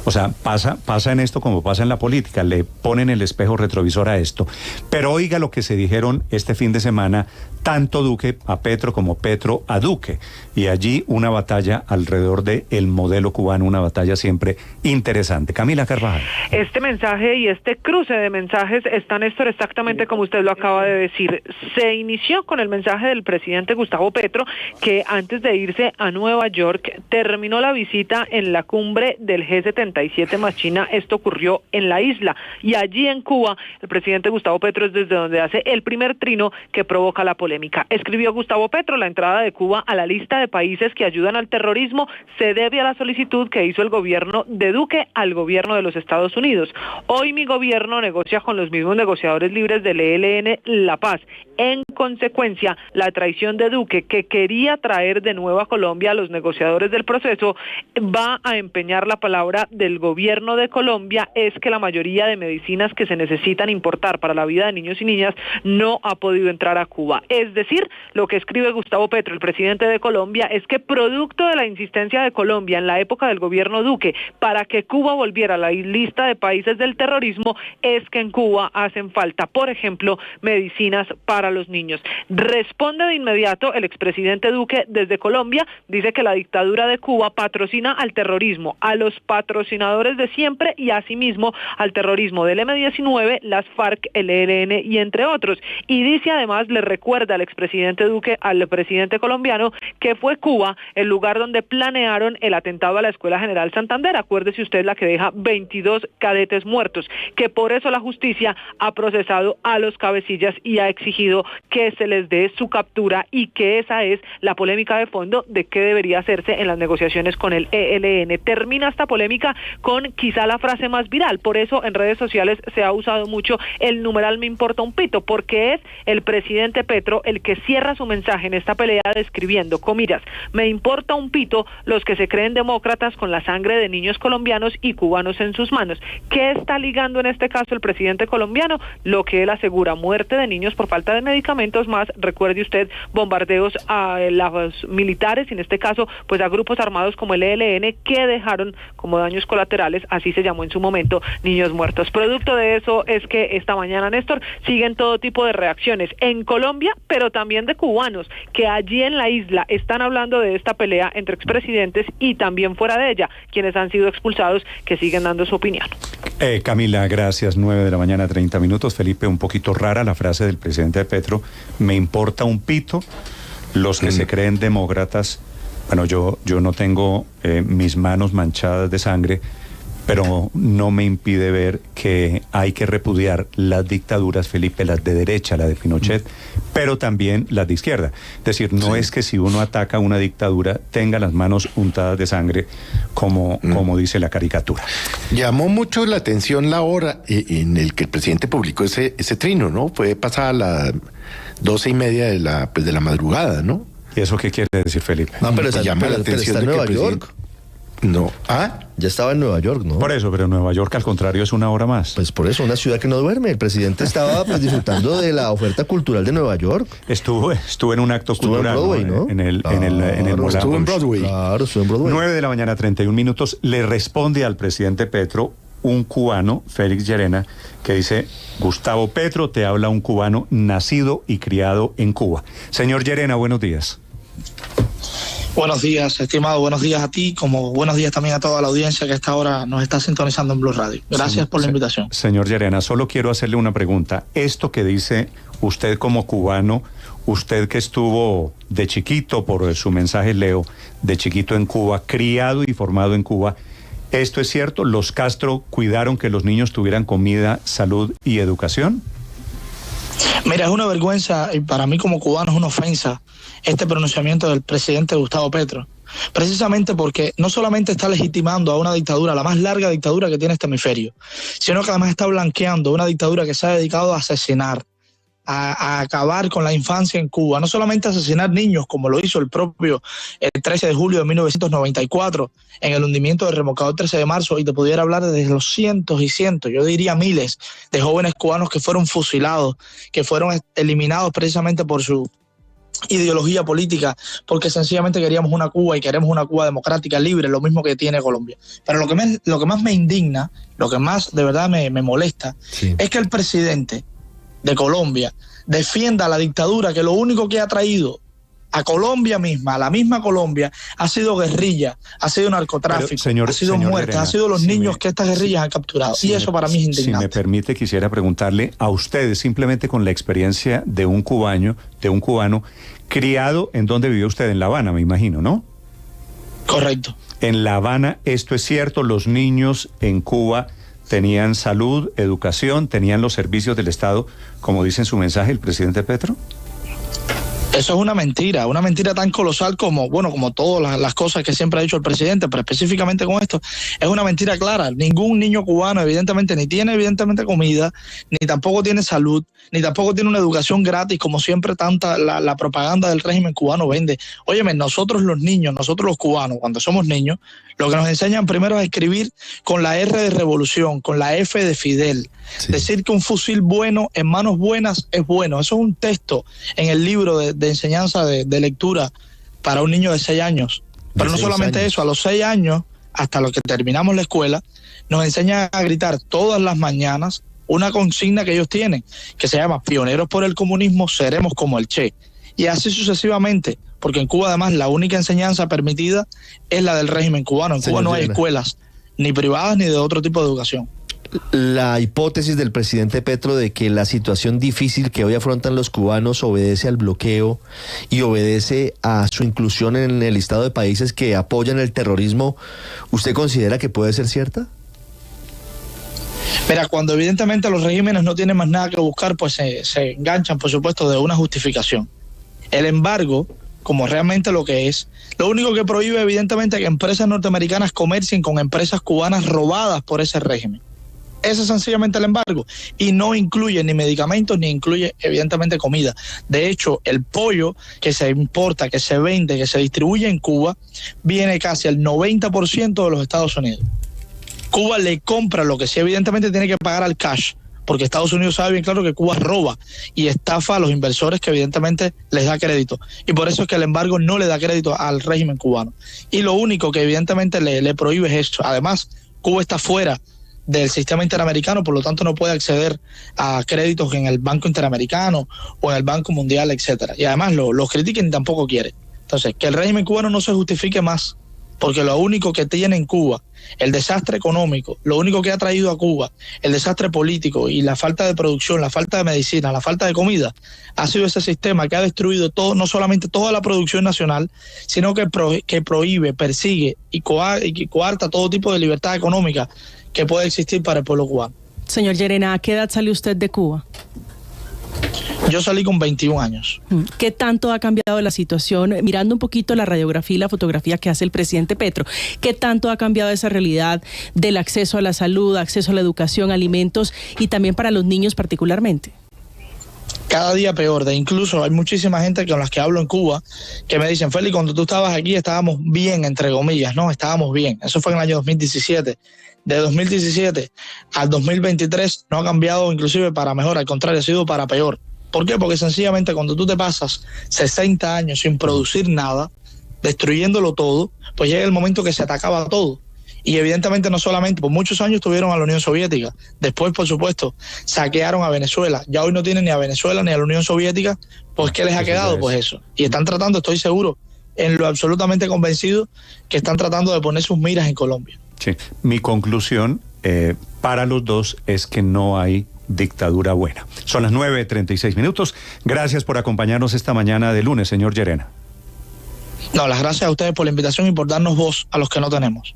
O sea, pasa en esto como pasa en la política, le ponen el espejo retrovisor a esto. Pero oiga lo que se dijeron este fin de semana, tanto Duque a Petro como Petro a Duque. Y allí una batalla alrededor del modelo cubano, una batalla siempre interesante. Camila Carvajal. Este mensaje y este cruce de mensajes está, Néstor, exactamente como usted lo acaba de decir. Se inició con el mensaje del presidente Gustavo Petro, que antes de irse a Nueva York terminó la visita en la cumbre del G77 más China. Esto ocurrió en la isla. Y allí en Cuba, el presidente Gustavo Petro es desde donde hace el primer trino que provoca la polémica. Escribió Gustavo Petro: la entrada de Cuba a la lista de países que ayudan al terrorismo se debe a la solicitud que hizo el gobierno de Duque al gobierno de los Estados Unidos. Hoy mi gobierno negocia con los mismos negociadores libres del ELN La Paz. En consecuencia, la traición de Duque, que quería traer de nuevo a Colombia a los negociadores del proceso, va a empeñar la palabra del gobierno de Colombia, es que la mayoría de medicinas que se necesitan importar para la vida de niños y niñas no ha podido entrar a Cuba. Es decir, lo que escribe Gustavo Petro, el presidente de Colombia, es que producto de la insistencia de Colombia en la época del gobierno Duque para que Cuba volviera a la lista de países del terrorismo, es que en Cuba hacen falta, por ejemplo, medicinas para los niños. Responde de inmediato el expresidente Duque desde Colombia, dice que la dictadura de Cuba patrocina al terrorismo, a los patrocinadores de siempre y asimismo al terrorismo del M-19, las FARC, el ELN y entre otros. Y dice además, le recuerda al expresidente Duque al presidente colombiano que fue Cuba el lugar donde planearon el atentado a la Escuela General Santander. Acuérdese usted, la que deja 22 cadetes muertos, que por eso la justicia ha procesado a los cabecillas y ha exigido que se les dé su captura, y que esa es la polémica de fondo de qué debería hacerse en las negociaciones con el ELN. Termina esta polémica con quizá la frase más viral, por eso en redes sociales se ha usado mucho el numeral "me importa un pito", porque es el presidente Petro el que cierra su mensaje en esta pelea describiendo, comillas, "me importa un pito los que se creen demócratas con la sangre de niños colombianos y cubanos en sus manos". ¿Qué está ligando en este caso el presidente colombiano? Lo que él asegura: muerte de niños por falta de medicamentos, más, recuerde usted, bombardeos a los militares, y en este caso pues a grupos armados como el ELN, que dejaron como daños colaterales, así se llamó en su momento, niños muertos. Producto de eso es que esta mañana, Néstor, siguen todo tipo de reacciones en Colombia, pero también de cubanos que allí en la isla están hablando de esta pelea entre expresidentes, y también fuera de ella, quienes han sido expulsados, que siguen dando su opinión. Camila, gracias. 9:30 a.m. Felipe, un poquito rara la frase del presidente de Petro: "me importa un pito los que se creen demócratas". Bueno, yo no tengo mis manos manchadas de sangre, pero no me impide ver que hay que repudiar las dictaduras, Felipe, las de derecha, la de Pinochet, pero también las de izquierda. Es decir, no es que si uno ataca una dictadura tenga las manos untadas de sangre, como dice la caricatura. Llamó mucho la atención la hora en el que el presidente publicó ese trino, ¿no? Fue pasada las 12:30 de la madrugada, ¿no? ¿Y eso qué quiere decir, Felipe? No, pero está en Nueva York. No. Ya estaba en Nueva York, ¿no? Por eso, pero Nueva York al contrario es una hora más. Pues por eso, una ciudad que no duerme. El presidente estaba disfrutando de la oferta cultural de Nueva York. Estuvo en un acto cultural, en Broadway, ¿no? En el Moulin Estuvo en Rouge. Broadway. Claro, estuvo en Broadway. 9:31 a.m. Le responde al presidente Petro un cubano, Félix Llerena, que dice: Gustavo Petro, te habla un cubano nacido y criado en Cuba. Señor Llerena, buenos días. Buenos días, estimado. Buenos días a ti, como buenos días también a toda la audiencia que a esta hora nos está sintonizando en Blue Radio. Gracias por la invitación. Señor Llerena, solo quiero hacerle una pregunta. Esto que dice usted como cubano, usted que estuvo de chiquito, por su mensaje leo, de chiquito en Cuba, criado y formado en Cuba, ¿esto es cierto? ¿Los Castro cuidaron que los niños tuvieran comida, salud y educación? Mira, es una vergüenza, y para mí como cubano es una ofensa este pronunciamiento del presidente Gustavo Petro, precisamente porque no solamente está legitimando a una dictadura, la más larga dictadura que tiene este hemisferio, sino que además está blanqueando una dictadura que se ha dedicado a asesinar, a acabar con la infancia en Cuba, no solamente a asesinar niños, como lo hizo el 13 de julio de 1994, en el hundimiento del remolcador 13 de marzo, y te pudiera hablar de los cientos y cientos, yo diría miles, de jóvenes cubanos que fueron fusilados, que fueron eliminados precisamente por su ideología política, porque sencillamente queríamos una Cuba y queremos una Cuba democrática, libre, lo mismo que tiene Colombia. Pero lo que más me indigna, lo que más de verdad me molesta, es que el presidente de Colombia defienda la dictadura, que lo único que ha traído a Colombia misma, a la misma Colombia, ha sido guerrilla, ha sido narcotráfico, ha sido muerte, ha sido los niños que estas guerrillas han capturado. Y eso para mí es indignante. Si me permite, quisiera preguntarle a ustedes, simplemente con la experiencia de un cubano, criado, ¿en dónde vivió usted? En La Habana, me imagino, ¿no? Correcto. En La Habana, ¿esto es cierto? ¿Los niños en Cuba tenían salud, educación, tenían los servicios del Estado, como dice en su mensaje el presidente Petro? Eso es una mentira tan colosal como todas las cosas que siempre ha dicho el presidente, pero específicamente con esto, es una mentira clara. Ningún niño cubano evidentemente ni tiene comida, ni tampoco tiene salud, ni tampoco tiene una educación gratis, como siempre la propaganda del régimen cubano vende. Óyeme, nosotros los niños, nosotros los cubanos, cuando somos niños, lo que nos enseñan primero es escribir con la R de revolución, con la F de Fidel. Sí. Decir que un fusil bueno en manos buenas es bueno. Eso es un texto en el libro de enseñanza de lectura para un niño de 6 años. Pero no solamente eso, a los 6 años, hasta los que terminamos la escuela, nos enseñan a gritar todas las mañanas una consigna que ellos tienen, que se llama: pioneros por el comunismo, seremos como el Che. Y así sucesivamente, porque en Cuba además la única enseñanza permitida es la del régimen cubano. En Cuba no hay escuelas, ni privadas ni de otro tipo de educación. La hipótesis del presidente Petro de que la situación difícil que hoy afrontan los cubanos obedece al bloqueo y obedece a su inclusión en el listado de países que apoyan el terrorismo, ¿usted considera que puede ser cierta? Mira, cuando evidentemente los regímenes no tienen más nada que buscar, pues se enganchan, por supuesto, de una justificación. El embargo, como realmente lo que es, lo único que prohíbe evidentemente que empresas norteamericanas comercien con empresas cubanas robadas por ese régimen. Ese es sencillamente el embargo, y no incluye ni medicamentos ni incluye evidentemente comida. De hecho, el pollo que se importa, que se vende, que se distribuye en Cuba, viene casi al 90% de los Estados Unidos. Cuba le compra lo que sí evidentemente tiene que pagar al cash, porque Estados Unidos sabe bien claro que Cuba roba y estafa a los inversores que evidentemente les da crédito. Y por eso es que el embargo no le da crédito al régimen cubano. Y lo único que evidentemente le prohíbe es esto. Además, Cuba está fuera del sistema interamericano, por lo tanto no puede acceder a créditos en el Banco Interamericano o en el Banco Mundial, etcétera. Y además los critiquen y tampoco quiere. Entonces, que el régimen cubano no se justifique más, porque lo único que tiene en Cuba, el desastre económico, lo único que ha traído a Cuba, el desastre político y la falta de producción, la falta de medicina, la falta de comida, ha sido ese sistema que ha destruido todo, no solamente toda la producción nacional, sino que prohíbe, persigue y coarta todo tipo de libertad económica que puede existir para el pueblo cubano. Señor Llerena, ¿a qué edad salió usted de Cuba? Yo salí con 21 años. ¿Qué tanto ha cambiado la situación? Mirando un poquito la radiografía y la fotografía que hace el presidente Petro, ¿qué tanto ha cambiado esa realidad del acceso a la salud, acceso a la educación, alimentos y también para los niños particularmente? Cada día peor. Incluso hay muchísima gente con las que hablo en Cuba que me dicen: Félix, cuando tú estabas aquí estábamos bien, entre comillas, ¿no? Estábamos bien. Eso fue en el año 2017. De 2017 al 2023 no ha cambiado inclusive para mejor, al contrario, ha sido para peor. ¿Por qué? Porque sencillamente cuando tú te pasas 60 años sin producir nada, destruyéndolo todo, pues llega el momento que se te acaba todo. Y evidentemente no solamente, por muchos años tuvieron a la Unión Soviética, después por supuesto saquearon a Venezuela, ya hoy no tienen ni a Venezuela ni a la Unión Soviética, pues ¿qué les ha quedado? Pues eso. Y están tratando, estoy seguro, en lo absolutamente convencido, que están tratando de poner sus miras en Colombia. Sí, mi conclusión para los dos es que no hay dictadura buena. Son las 9:36. Gracias por acompañarnos esta mañana de lunes, señor Llerena. No, las gracias a ustedes por la invitación y por darnos voz a los que no tenemos.